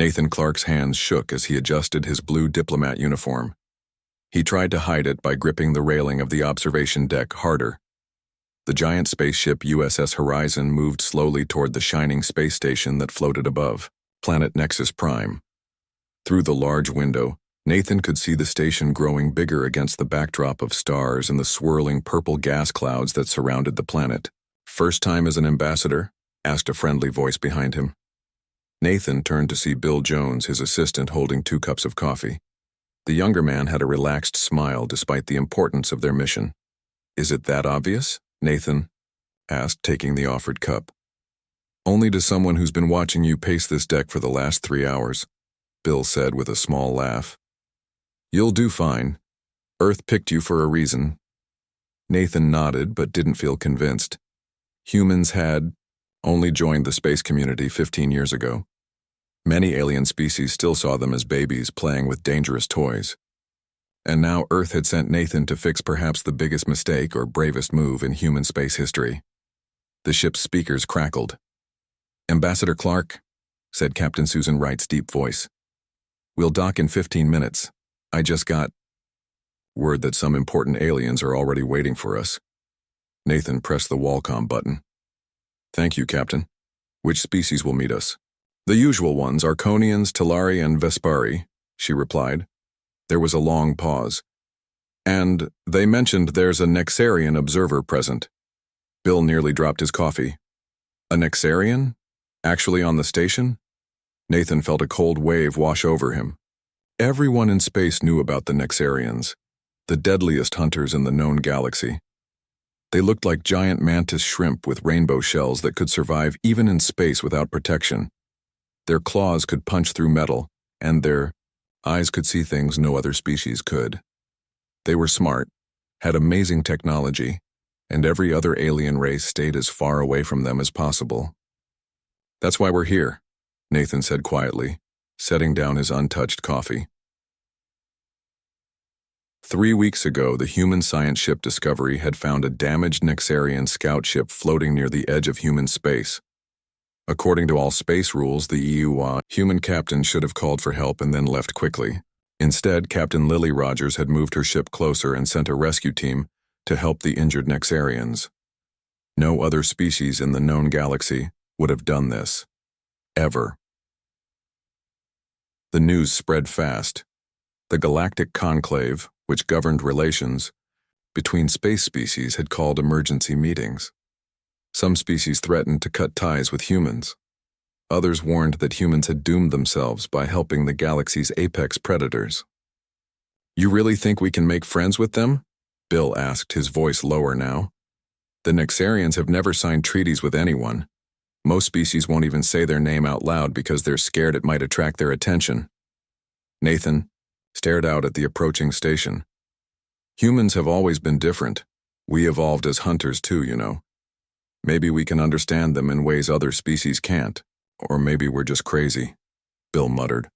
Nathan Clark's hands shook as he adjusted his blue diplomat uniform. He tried to hide it by gripping the railing of the observation deck harder. The giant spaceship USS Horizon moved slowly toward the shining space station that floated above, Planet Nexus Prime. Through the large window, Nathan could see the station growing bigger against the backdrop of stars and the swirling purple gas clouds that surrounded the planet. "First time as an ambassador?" asked a friendly voice behind him. Nathan turned to see Bill Jones, his assistant, holding 2 cups of coffee. The younger man had a relaxed smile despite the importance of their mission. "Is it that obvious?" Nathan asked, taking the offered cup. "Only to someone who's been watching you pace this deck for the last 3 hours," Bill said with a small laugh. "You'll do fine. Earth picked you for a reason." Nathan nodded but didn't feel convinced. Humans had only joined the space community 15 years ago. Many alien species still saw them as babies playing with dangerous toys. And now Earth had sent Nathan to fix perhaps the biggest mistake or bravest move in human space history. The ship's speakers crackled. "Ambassador Clark," said Captain Susan Wright's deep voice. "We'll dock in 15 minutes. I just got word that some important aliens are already waiting for us." Nathan pressed the Walcom button. "Thank you, Captain. Which species will meet us?" "The usual ones, Arconians, Talari, and Vespari," she replied. There was a long pause. "And they mentioned there's a Nexarian observer present." Bill nearly dropped his coffee. "A Nexarian? Actually on the station?" Nathan felt a cold wave wash over him. Everyone in space knew about the Nexarians, the deadliest hunters in the known galaxy. They looked like giant mantis shrimp with rainbow shells that could survive even in space without protection. Their claws could punch through metal, and their eyes could see things no other species could. They were smart, had amazing technology, and every other alien race stayed as far away from them as possible. "That's why we're here," Nathan said quietly, setting down his untouched coffee. 3 weeks ago, the human science ship Discovery had found a damaged Nexarian scout ship floating near the edge of human space. According to all space rules, the EUA human captain should have called for help and then left quickly. Instead, Captain Lily Rogers had moved her ship closer and sent a rescue team to help the injured Nexarians. No other species in the known galaxy would have done this. Ever. The news spread fast. The Galactic Conclave, which governed relations between space species, had called emergency meetings. Some species threatened to cut ties with humans. Others warned that humans had doomed themselves by helping the galaxy's apex predators. "You really think we can make friends with them?" Bill asked, his voice lower now. "The Nexarians have never signed treaties with anyone. Most species won't even say their name out loud because they're scared it might attract their attention." Nathan stared out at the approaching station. "Humans have always been different. We evolved as hunters too, you know. Maybe we can understand them in ways other species can't. Or maybe we're just crazy," Bill muttered.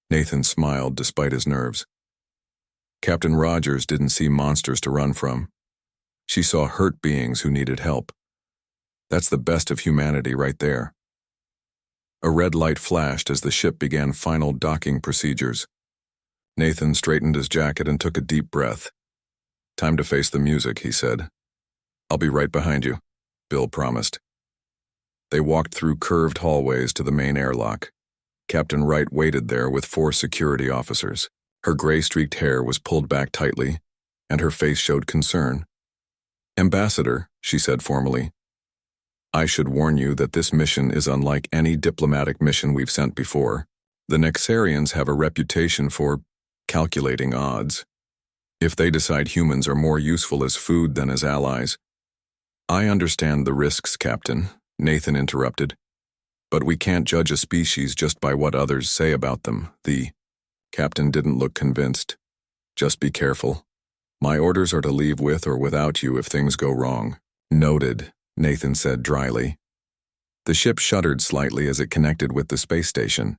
Nathan smiled despite his nerves. Captain Rogers didn't see monsters to run from. She saw hurt beings who needed help. That's the best of humanity right there. A red light flashed as the ship began final docking procedures. Nathan straightened his jacket and took a deep breath. "Time to face the music," he said. "I'll be right behind you," Bill promised. They walked through curved hallways to the main airlock. Captain Wright waited there with 4 security officers. Her gray-streaked hair was pulled back tightly, and her face showed concern. "Ambassador," she said formally, "I should warn you that this mission is unlike any diplomatic mission we've sent before. The Nexarians have a reputation for calculating odds. If they decide humans are more useful as food than as allies—" "I understand the risks, Captain," Nathan interrupted. "But we can't judge a species just by what others say about them." The captain didn't look convinced. "Just be careful. My orders are to leave with or without you if things go wrong." "Noted," Nathan said dryly. The ship shuddered slightly as it connected with the space station.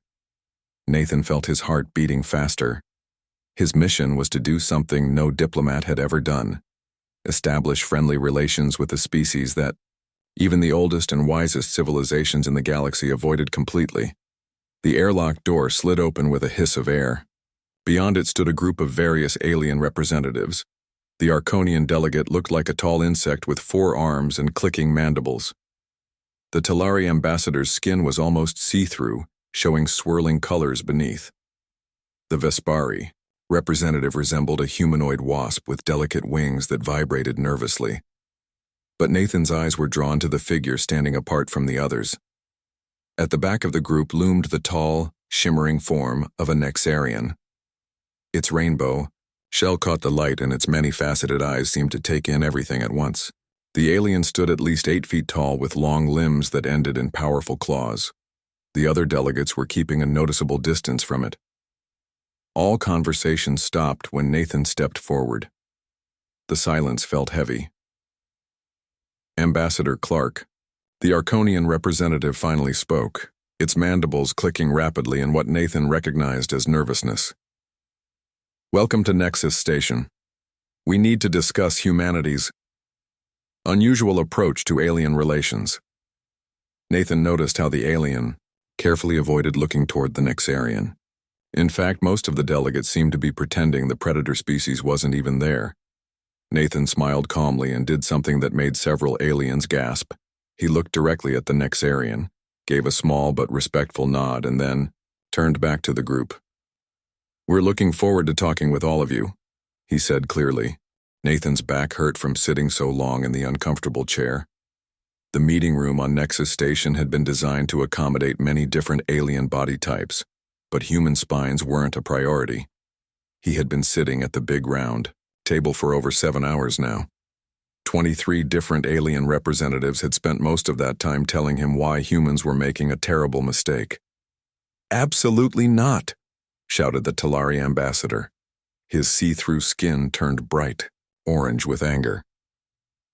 Nathan felt his heart beating faster. His mission was to do something no diplomat had ever done: establish friendly relations with a species that even the oldest and wisest civilizations in the galaxy avoided completely. The airlock door slid open with a hiss of air. Beyond it stood a group of various alien representatives. The Arconian delegate looked like a tall insect with 4 arms and clicking mandibles. The Talari ambassador's skin was almost see-through, showing swirling colors beneath. The Vespari representative resembled a humanoid wasp with delicate wings that vibrated nervously. But Nathan's eyes were drawn to the figure standing apart from the others. At the back of the group loomed the tall, shimmering form of a Nexarian. Its rainbow shell caught the light, and its many-faceted eyes seemed to take in everything at once. The alien stood at least 8 feet tall with long limbs that ended in powerful claws. The other delegates were keeping a noticeable distance from it. All conversation stopped when Nathan stepped forward. The silence felt heavy. Ambassador Clark, the Arconian representative, finally spoke, its mandibles clicking rapidly in what Nathan recognized as nervousness. "Welcome to Nexus Station. We need to discuss humanity's unusual approach to alien relations." Nathan noticed how the alien carefully avoided looking toward the Nexarian. In fact, most of the delegates seemed to be pretending the predator species wasn't even there. Nathan smiled calmly and did something that made several aliens gasp. He looked directly at the Nexarian, gave a small but respectful nod, and then turned back to the group. "We're looking forward to talking with all of you," he said clearly. Nathan's back hurt from sitting so long in the uncomfortable chair. The meeting room on Nexus Station had been designed to accommodate many different alien body types, but human spines weren't a priority. He had been sitting at the big round table for over 7 hours now. 23 different alien representatives had spent most of that time telling him why humans were making a terrible mistake. "Absolutely not," shouted the Talari ambassador. His see-through skin turned bright, orange with anger.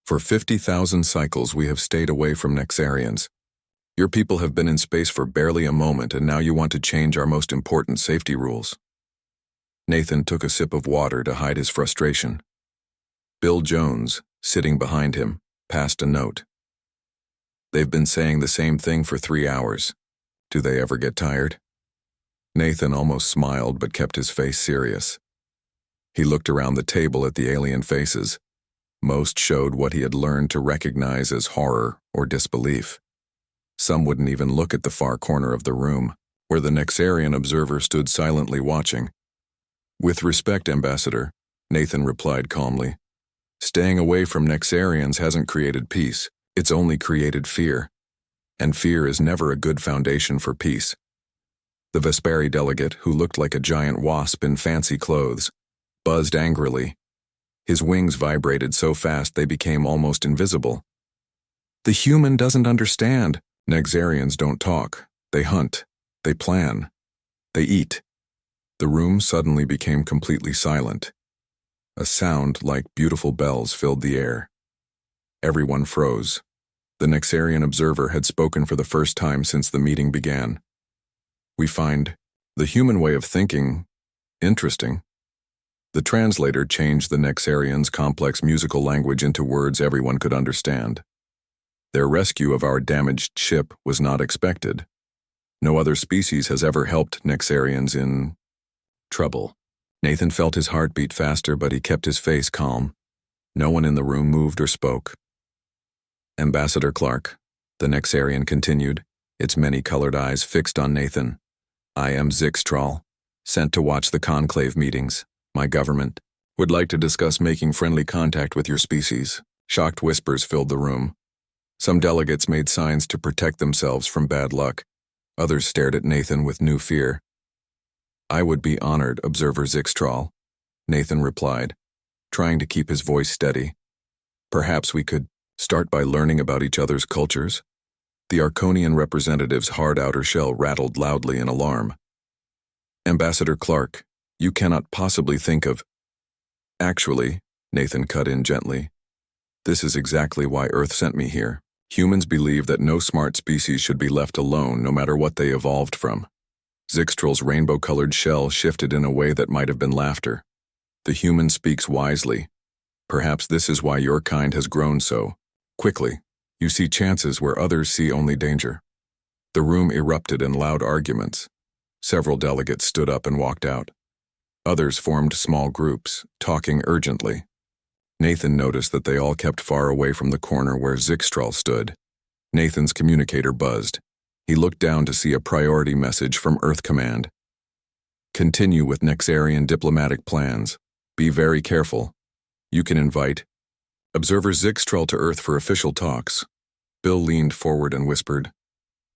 "For 50,000 cycles we have stayed away from Nexarians. Your people have been in space for barely a moment, and now you want to change our most important safety rules." Nathan took a sip of water to hide his frustration. Bill Jones, sitting behind him, passed a note. "They've been saying the same thing for 3 hours. Do they ever get tired?" Nathan almost smiled but kept his face serious. He looked around the table at the alien faces. Most showed what he had learned to recognize as horror or disbelief. Some wouldn't even look at the far corner of the room, where the Nexarian observer stood silently watching. "With respect, Ambassador," Nathan replied calmly. "Staying away from Nexarians hasn't created peace, it's only created fear. And fear is never a good foundation for peace." The Vespari delegate, who looked like a giant wasp in fancy clothes, buzzed angrily. His wings vibrated so fast they became almost invisible. "The human doesn't understand. Nexarians don't talk. They hunt. They plan. They eat." The room suddenly became completely silent. A sound like beautiful bells filled the air. Everyone froze. The Nexarian observer had spoken for the first time since the meeting began. "We find the human way of thinking interesting." The translator changed the Nexarians' complex musical language into words everyone could understand. Their rescue of our damaged ship was not expected. No other species has ever helped Nexarians in trouble. Nathan felt his heart beat faster, but he kept his face calm. No one in the room moved or spoke. "Ambassador Clark," the Nexarian continued, its many-colored eyes fixed on Nathan. "I am Zixtral, sent to watch the conclave meetings. My government would like to discuss making friendly contact with your species." Shocked whispers filled the room. Some delegates made signs to protect themselves from bad luck. Others stared at Nathan with new fear. "I would be honored, Observer Zixtral," Nathan replied, trying to keep his voice steady. "Perhaps we could start by learning about each other's cultures." The Arconian representative's hard outer shell rattled loudly in alarm. "Ambassador Clark, you cannot possibly think of—" "Actually," Nathan cut in gently, "this is exactly why Earth sent me here. Humans believe that no smart species should be left alone no matter what they evolved from." Zixtral's rainbow-colored shell shifted in a way that might have been laughter. "The human speaks wisely. Perhaps this is why your kind has grown so quickly. You see chances where others see only danger." The room erupted in loud arguments. Several delegates stood up and walked out. Others formed small groups, talking urgently. Nathan noticed that they all kept far away from the corner where Zixtral stood. Nathan's communicator buzzed. He looked down to see a priority message from Earth Command. Continue with Nexarian diplomatic plans. Be very careful. You can invite Observer Zixtral to Earth for official talks. Bill leaned forward and whispered,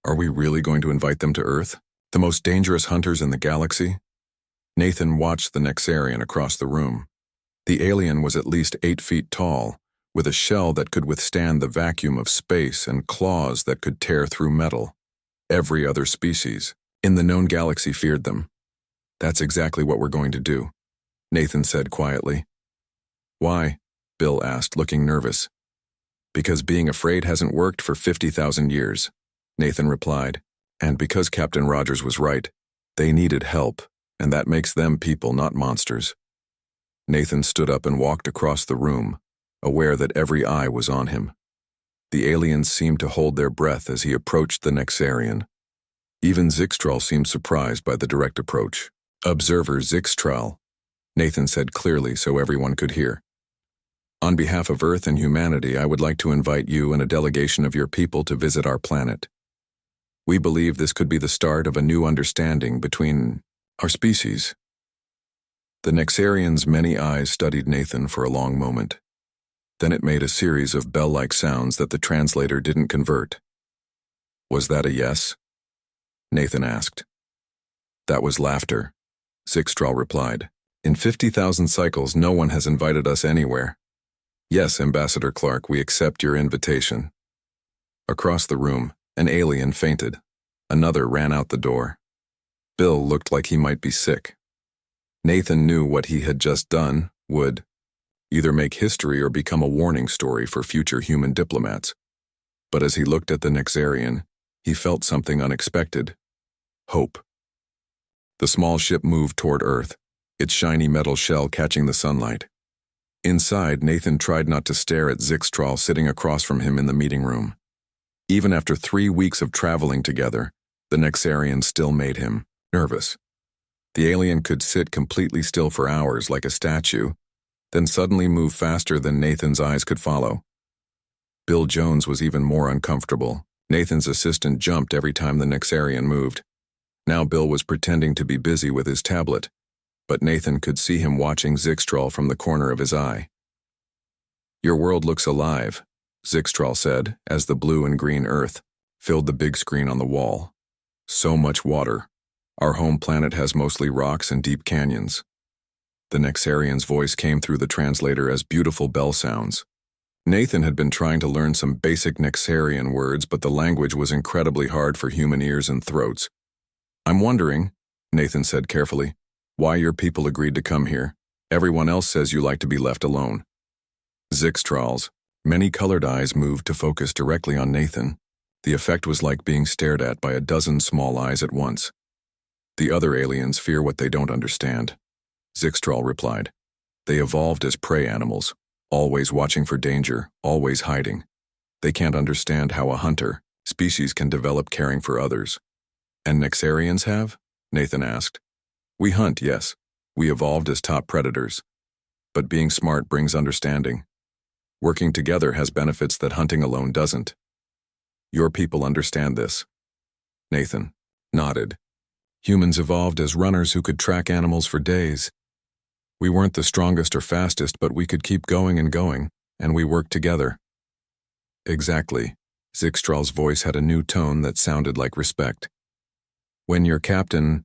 Are we really going to invite them to Earth? The most dangerous hunters in the galaxy? Nathan watched the Nexarian across the room. The alien was at least 8 feet tall, with a shell that could withstand the vacuum of space and claws that could tear through metal. Every other species in the known galaxy feared them. That's exactly what we're going to do, Nathan said quietly. Why? Bill asked, looking nervous. Because being afraid hasn't worked for 50,000 years, Nathan replied. And because Captain Rogers was right, they needed help, and that makes them people, not monsters. Nathan stood up and walked across the room, aware that every eye was on him. The aliens seemed to hold their breath as he approached the Nexarian. Even Zixtral seemed surprised by the direct approach. Observer Zixtral, Nathan said clearly so everyone could hear. On behalf of Earth and humanity, I would like to invite you and a delegation of your people to visit our planet. We believe this could be the start of a new understanding between our species. The Nexarian's many eyes studied Nathan for a long moment. Then it made a series of bell-like sounds that the translator didn't convert. Was that a yes? Nathan asked. That was laughter, Zixtral replied. In 50,000 cycles, no one has invited us anywhere. Yes, Ambassador Clark, we accept your invitation. Across the room, an alien fainted. Another ran out the door. Bill looked like he might be sick. Nathan knew what he had just done would either make history or become a warning story for future human diplomats. But as he looked at the Nexarian, he felt something unexpected. Hope. The small ship moved toward Earth, its shiny metal shell catching the sunlight. Inside, Nathan tried not to stare at Zixtral sitting across from him in the meeting room. Even after 3 weeks of traveling together, the Nexarian still made him nervous. The alien could sit completely still for hours like a statue, then suddenly move faster than Nathan's eyes could follow. Bill Jones was even more uncomfortable. Nathan's assistant jumped every time the Nexarian moved. Now Bill was pretending to be busy with his tablet, but Nathan could see him watching Zixtral from the corner of his eye. Your world looks alive, Zixtral said, as the blue and green Earth filled the big screen on the wall. So much water. Our home planet has mostly rocks and deep canyons. The Nexarian's voice came through the translator as beautiful bell sounds. Nathan had been trying to learn some basic Nexarian words, but the language was incredibly hard for human ears and throats. I'm wondering, Nathan said carefully, why your people agreed to come here. Everyone else says you like to be left alone. Zixtral's many colored eyes moved to focus directly on Nathan. The effect was like being stared at by a dozen small eyes at once. The other aliens fear what they don't understand, Zixtral replied. They evolved as prey animals, always watching for danger, always hiding. They can't understand how a hunter species can develop caring for others. And Nexarians have? Nathan asked. We hunt, yes. We evolved as top predators. But being smart brings understanding. Working together has benefits that hunting alone doesn't. Your people understand this. Nathan nodded. Humans evolved as runners who could track animals for days. We weren't the strongest or fastest, but we could keep going, and we worked together. Exactly. Zixtral's voice had a new tone that sounded like respect. When your captain,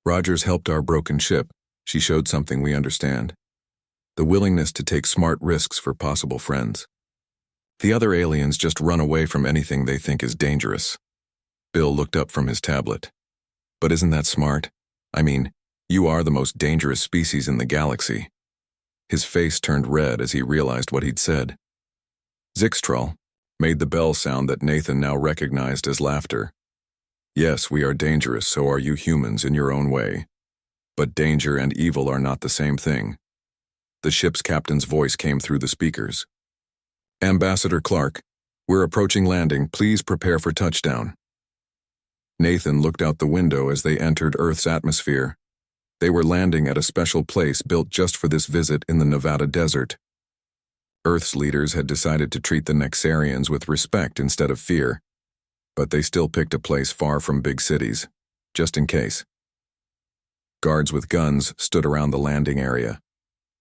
Rogers, helped our broken ship, she showed something we understand. The willingness to take smart risks for possible friends. The other aliens just run away from anything they think is dangerous. Bill looked up from his tablet. But isn't that smart? I mean, you are the most dangerous species in the galaxy. His face turned red as he realized what he'd said. Zixtral made the bell sound that Nathan now recognized as laughter. Yes, we are dangerous, so are you humans in your own way. But danger and evil are not the same thing. The ship's captain's voice came through the speakers. Ambassador Clark, we're approaching landing. Please prepare for touchdown. Nathan looked out the window as they entered Earth's atmosphere. They were landing at a special place built just for this visit in the Nevada desert. Earth's leaders had decided to treat the Nexarians with respect instead of fear, but they still picked a place far from big cities, just in case. Guards with guns stood around the landing area,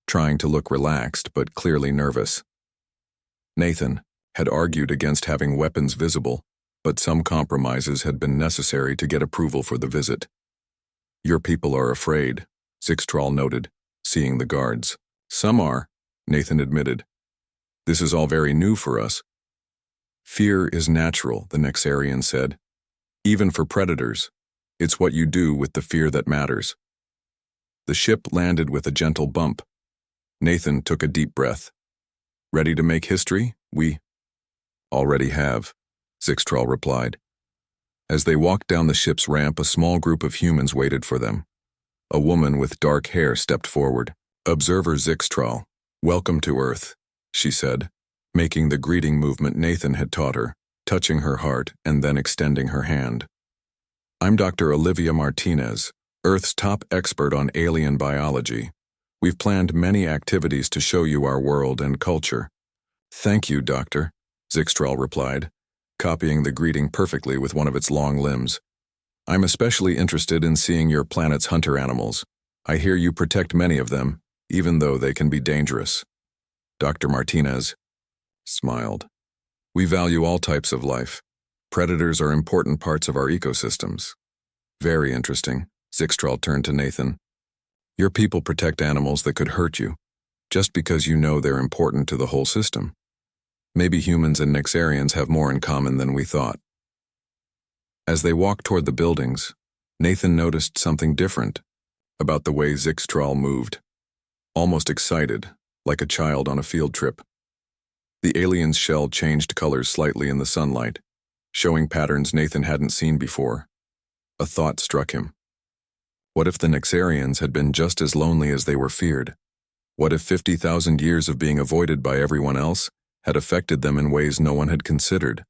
trying to look relaxed but clearly nervous. Nathan had argued against having weapons visible, but some compromises had been necessary to get approval for the visit. "Your people are afraid," Zixtral noted, seeing the guards. "Some are," Nathan admitted. "This is all very new for us." "Fear is natural," the Nexarian said. "Even for predators. It's what you do with the fear that matters." The ship landed with a gentle bump. Nathan took a deep breath. "Ready to make history? We already have," Zixtral replied. As they walked down the ship's ramp, a small group of humans waited for them. A woman with dark hair stepped forward. "Observer Zixtral, welcome to Earth," she said, making the greeting movement Nathan had taught her, touching her heart and then extending her hand. "I'm Dr. Olivia Martinez, Earth's top expert on alien biology. We've planned many activities to show you our world and culture." "Thank you, Doctor," Zixtral replied, copying the greeting perfectly with one of its long limbs. "I'm especially interested in seeing your planet's hunter animals. I hear you protect many of them, even though they can be dangerous." Dr. Martinez smiled. "We value all types of life. Predators are important parts of our ecosystems." "Very interesting," Zixtral turned to Nathan. "Your people protect animals that could hurt you, just because you know they're important to the whole system. Maybe humans and Nexarians have more in common than we thought." As they walked toward the buildings, Nathan noticed something different about the way Zixtral moved. Almost excited, like a child on a field trip. The alien's shell changed colors slightly in the sunlight, showing patterns Nathan hadn't seen before. A thought struck him. What if the Nexarians had been just as lonely as they were feared? What if 50,000 years of being avoided by everyone else had affected them in ways no one had considered?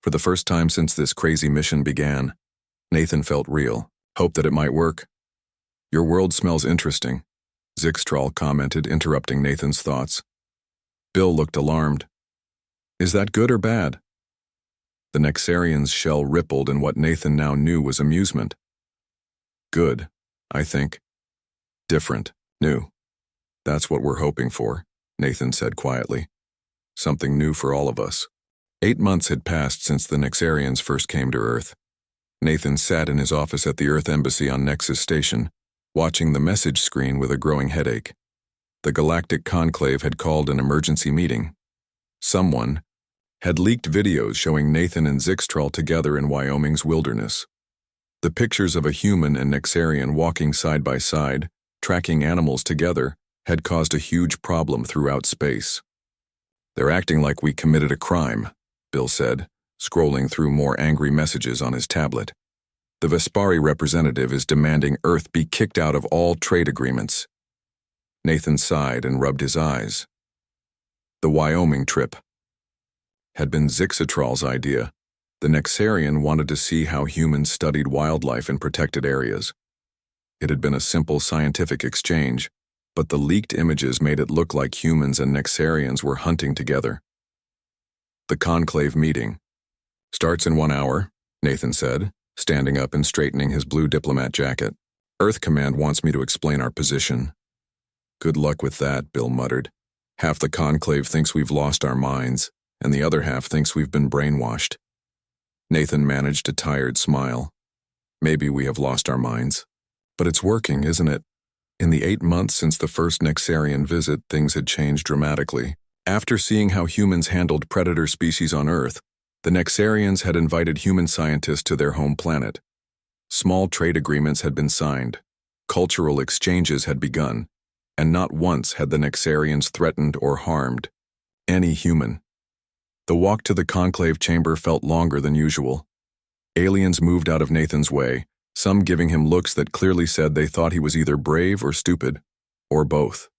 For the first time since this crazy mission began, Nathan felt real, hoped that it might work. "Your world smells interesting," Zixtral commented, interrupting Nathan's thoughts. Bill looked alarmed. "Is that good or bad?" The Nexarian's shell rippled in what Nathan now knew was amusement. "Good, I think. Different, new. That's what we're hoping for," Nathan said quietly. "Something new for all of us." 8 months had passed since the Nexarians first came to Earth. Nathan sat in his office at the Earth Embassy on Nexus Station, watching the message screen with a growing headache. The Galactic Conclave had called an emergency meeting. Someone had leaked videos showing Nathan and Zixtral together in Wyoming's wilderness. The pictures of a human and Nexarian walking side by side, tracking animals together, had caused a huge problem throughout space. "They're acting like we committed a crime," Bill said, scrolling through more angry messages on his tablet. "The Vespari representative is demanding Earth be kicked out of all trade agreements." Nathan sighed and rubbed his eyes. The Wyoming trip had been Zixtral's idea. The Nexarian wanted to see how humans studied wildlife in protected areas. It had been a simple scientific exchange, but the leaked images made it look like humans and Nexarians were hunting together. The conclave meeting starts in 1 hour, Nathan said, standing up and straightening his blue diplomat jacket. "Earth Command wants me to explain our position." "Good luck with that," Bill muttered. "Half the conclave thinks we've lost our minds, and the other half thinks we've been brainwashed." Nathan managed a tired smile. "Maybe we have lost our minds. But it's working, isn't it?" In the 8 months since the first Nexarian visit, things had changed dramatically. After seeing how humans handled predator species on Earth, the Nexarians had invited human scientists to their home planet. Small trade agreements had been signed, cultural exchanges had begun, and not once had the Nexarians threatened or harmed any human. The walk to the conclave chamber felt longer than usual. Aliens moved out of Nathan's way, some giving him looks that clearly said they thought he was either brave or stupid, or both.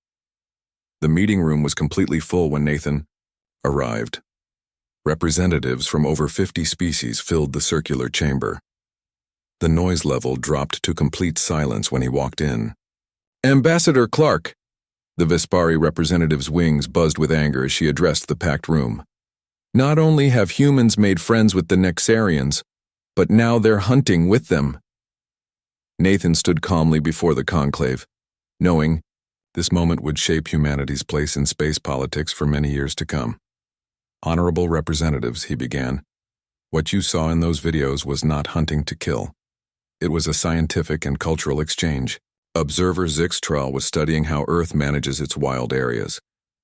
The meeting room was completely full when Nathan arrived. Representatives from over 50 species filled the circular chamber. The noise level dropped to complete silence when he walked in. "Ambassador Clark!" The Vespari representative's wings buzzed with anger as she addressed the packed room. "Not only have humans made friends with the Nexarians, but now they're hunting with them." Nathan stood calmly before the conclave, knowing this moment would shape humanity's place in space politics for many years to come. "Honorable representatives," he began, "what you saw in those videos was not hunting to kill. It was a scientific and cultural exchange. Observer Zixtral was studying how Earth manages its wild areas,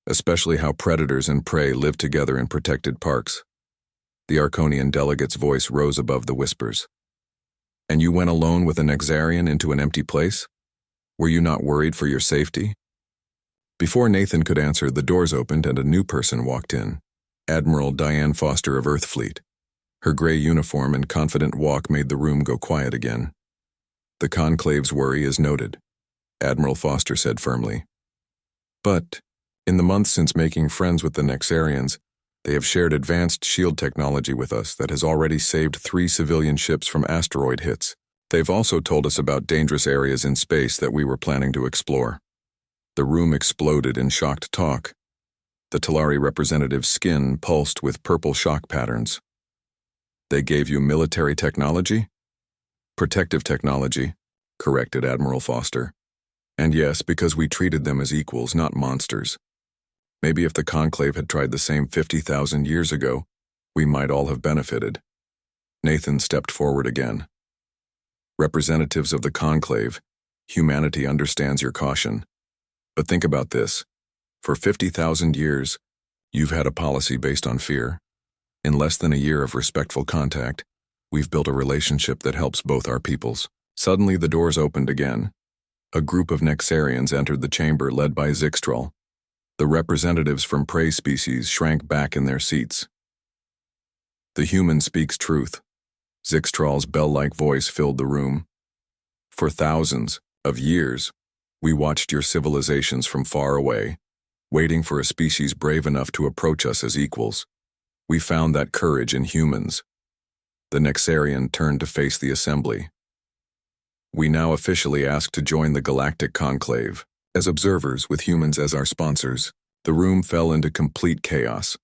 especially how predators and prey live together in protected parks." The Arconian delegate's voice rose above the whispers. "And you went alone with a Nexarian into an empty place? Were you not worried for your safety?" Before Nathan could answer, the doors opened and a new person walked in. Admiral Diane Foster of Earthfleet. Her gray uniform and confident walk made the room go quiet again. "The conclave's worry is noted," Admiral Foster said firmly. "But, in the months since making friends with the Nexarians, they have shared advanced shield technology with us that has already saved 3 civilian ships from asteroid hits. They've also told us about dangerous areas in space that we were planning to explore." The room exploded in shocked talk. The Talari representative's skin pulsed with purple shock patterns. "They gave you military technology?" "Protective technology," corrected Admiral Foster. "And yes, because we treated them as equals, not monsters. Maybe if the Conclave had tried the same 50,000 years ago, we might all have benefited." Nathan stepped forward again. "Representatives of the Conclave, humanity understands your caution. But think about this. For 50,000 years, you've had a policy based on fear. In less than a year of respectful contact, we've built a relationship that helps both our peoples." Suddenly the doors opened again. A group of Nexarians entered the chamber led by Zixtral. The representatives from prey species shrank back in their seats. "The human speaks truth." Zixtral's bell-like voice filled the room. "For thousands of years, we watched your civilizations from far away, waiting for a species brave enough to approach us as equals. We found that courage in humans." The Nexarian turned to face the assembly. "We now officially ask to join the Galactic Conclave. As observers, with humans as our sponsors." The room fell into complete chaos.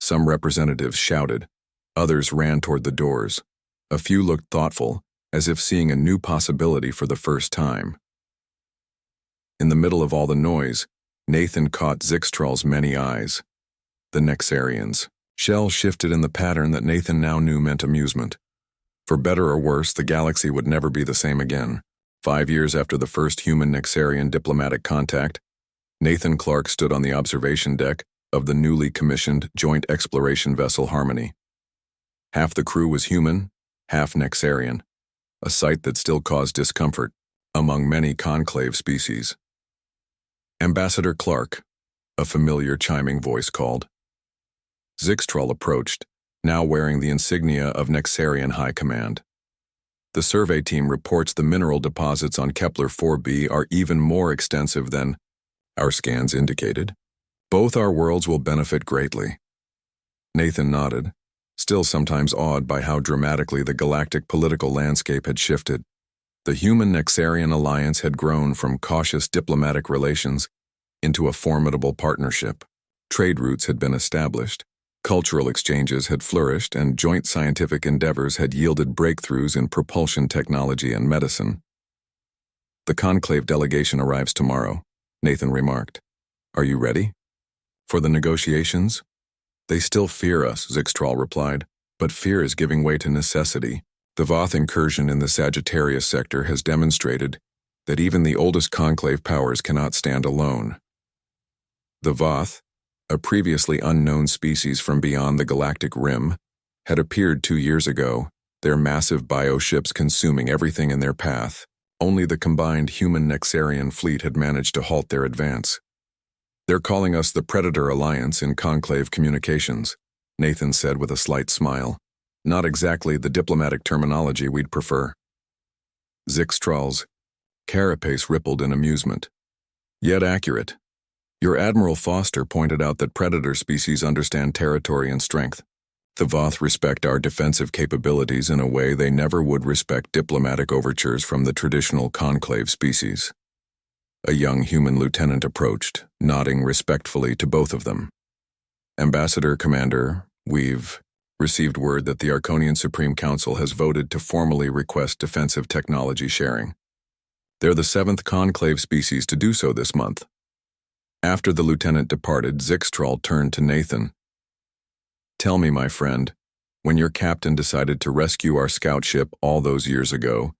Some representatives shouted. Others ran toward the doors. A few looked thoughtful, as if seeing a new possibility for the first time. In the middle of all the noise, Nathan caught Zixtral's many eyes. The Nexarians. Shell shifted in the pattern that Nathan now knew meant amusement. For better or worse, the galaxy would never be the same again. 5 years after the first human-Nexarian diplomatic contact, Nathan Clark stood on the observation deck of the newly commissioned joint exploration vessel Harmony. Half the crew was human, half Nexarian, a sight that still caused discomfort among many conclave species. "Ambassador Clark," a familiar chiming voice called. Zixtral approached, now wearing the insignia of Nexarian High Command. "The survey team reports the mineral deposits on Kepler 4b are even more extensive than our scans indicated. Both our worlds will benefit greatly." Nathan nodded, still sometimes awed by how dramatically the galactic political landscape had shifted. The human-Nexarian alliance had grown from cautious diplomatic relations into a formidable partnership. Trade routes had been established, cultural exchanges had flourished, and joint scientific endeavors had yielded breakthroughs in propulsion technology and medicine. "The conclave delegation arrives tomorrow," Nathan remarked. "Are you ready?" "For the negotiations?" "They still fear us," Zixtral replied, "but fear is giving way to necessity. The Voth incursion in the Sagittarius sector has demonstrated that even the oldest conclave powers cannot stand alone." The Voth, a previously unknown species from beyond the galactic rim, had appeared 2 years ago, their massive bioships consuming everything in their path. Only the combined human-Nexarian fleet had managed to halt their advance. "They're calling us the Predator Alliance in conclave communications," Nathan said with a slight smile. "Not exactly the diplomatic terminology we'd prefer." Zixtral's carapace rippled in amusement. "Yet accurate. Your Admiral Foster pointed out that predator species understand territory and strength. The Voth respect our defensive capabilities in a way they never would respect diplomatic overtures from the traditional conclave species. A young human lieutenant approached, nodding respectfully to both of them. Ambassador Commander, we've received word that the Arconian Supreme Council has voted to formally request defensive technology sharing. They're the 7th conclave species to do so this month. After the lieutenant departed, Zixtral turned to Nathan. Tell me, my friend, when your captain decided to rescue our scout ship all those years ago,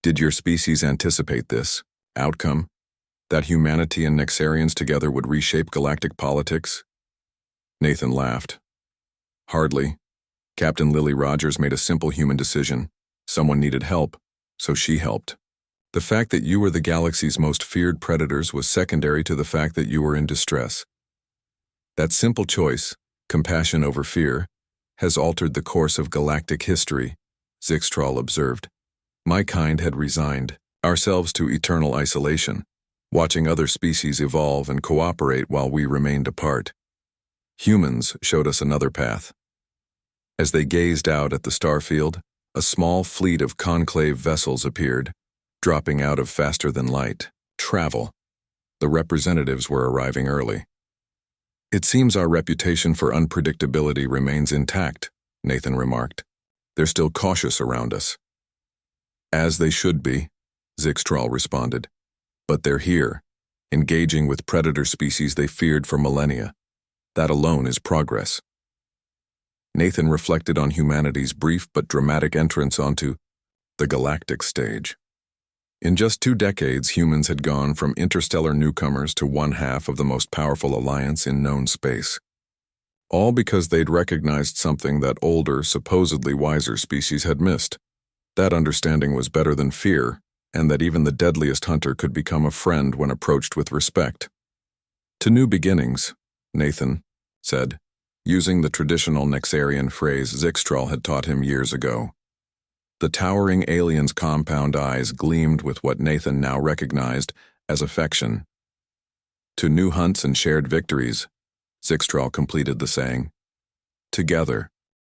did your species anticipate this outcome? That humanity and Nexarians together would reshape galactic politics? Nathan laughed. Hardly. Captain Lily Rogers made a simple human decision. Someone needed help, so she helped. The fact that you were the galaxy's most feared predators was secondary to the fact that you were in distress. That simple choice, compassion over fear, has altered the course of galactic history, Zixtral observed. My kind had resigned ourselves to eternal isolation, watching other species evolve and cooperate while we remained apart. Humans showed us another path. As they gazed out at the starfield, a small fleet of conclave vessels appeared, dropping out of faster-than-light travel. The representatives were arriving early. It seems our reputation for unpredictability remains intact, Nathan remarked. They're still cautious around us. As they should be, Zixtral responded. But they're here, engaging with predator species they feared for millennia. That alone is progress. Nathan reflected on humanity's brief but dramatic entrance onto the galactic stage. In just 2 decades, humans had gone from interstellar newcomers to one half of the most powerful alliance in known space. All because they'd recognized something that older, supposedly wiser species had missed. That understanding was better than fear, and that even the deadliest hunter could become a friend when approached with respect. To new beginnings, Nathan said, using the traditional Nexarian phrase Zixtral had taught him years ago. The towering alien's compound eyes gleamed with what Nathan now recognized as affection. To new hunts and shared victories, Zixtral completed the saying. Together,